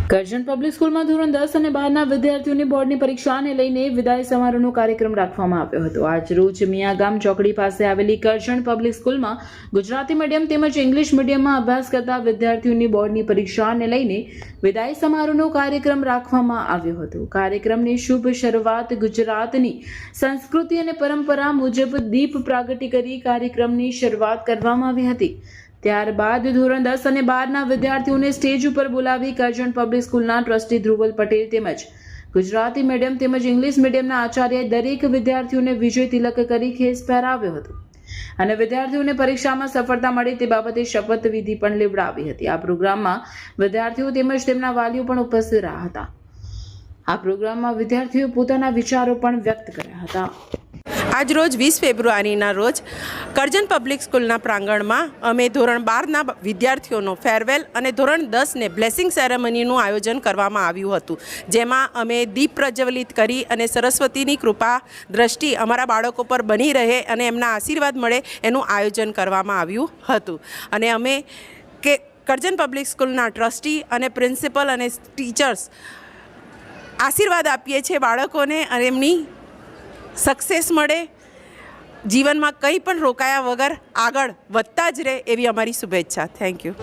Karjan public સ્કૂલમાં ધોરણ 10 અને 12ના વિદ્યાર્થીઓની બોર્ડની પરીક્ષાને લઈને વિદાય સમારોહનો કાર્યક્રમ રાખવામાં આવ્યો હતો। આજ રોજ મિયાગામ ચોકડી પાસે આવેલી કરજણ પબ્લિક સ્કૂલમાં ગુજરાતી મીડિયમ તેમજ ઇંગ્લિશ મીડિયમમાં અભ્યાસ કરતા વિદ્યાર્થીઓની બોર્ડની પરીક્ષાને લઈને વિદાય સમારોહનો કાર્યક્રમ રાખવામાં આવ્યો હતો। કાર્યક્રમની શુભ શરૂઆત ગુજરાતની સંસ્કૃતિ અને પરંપરા મુજબ દીપ પ્રાગટ્ય કરી કાર્યક્રમની શરૂઆત કરવામાં આવી હતી। ત્યારબાદ ધોરણ 10 અને 12ના વિદ્યાર્થીઓને સ્ટેજ ઉપર બોલાવી કરજણ પબ્લિક સ્કૂલના ટ્રસ્ટી ધ્રુવલ પટેલ તેમજ ગુજરાતી મીડિયમ તેમજ ઇંગ્લિશ મીડિયમના આચાર્યએ દરેક વિદ્યાર્થીઓને વિજય તિલક કરી ખેસ પહેરાવ્યો હતો અને વિદ્યાર્થીઓને પરીક્ષામાં સફળતા મળે તે બાબતે શપથવિધિ પણ લેવડાવી હતી। આ પ્રોગ્રામમાં વિદ્યાર્થીઓ તેમજ તેમના વાલીઓ પણ ઉપસ્થિત રહ્યા હતા। આ પ્રોગ્રામમાં વિદ્યાર્થીઓ પોતાના વિચારો પણ વ્યક્ત કર્યા હતા। આજ રોજ 20 ફેબ્રુઆરીના રોજ કરજણ પબ્લિક સ્કૂલના પ્રાંગણમાં અમે ધોરણ 12ના વિદ્યાર્થીઓનો ફેરવેલ અને ધોરણ 10ને બ્લેસિંગ સેરેમનીનું આયોજન કરવામાં આવ્યું હતું, જેમાં અમે દીપ પ્રજ્વલિત કરી અને સરસ્વતીની કૃપા દ્રષ્ટિ અમારા બાળકો પર બની રહે અને એમના આશીર્વાદ મળે એનું આયોજન કરવામાં આવ્યું હતું। અને અમે કરજણ પબ્લિક સ્કૂલના ટ્રસ્ટી અને પ્રિન્સિપલ અને ટીચર્સ આશીર્વાદ આપીએ છીએ બાળકોને અને એમની સક્સેસ મળે, જીવનમાં કંઈ પણ રોકાયા વગર આગળ વધતા જ રહે એવી અમારી શુભેચ્છા। Thank you.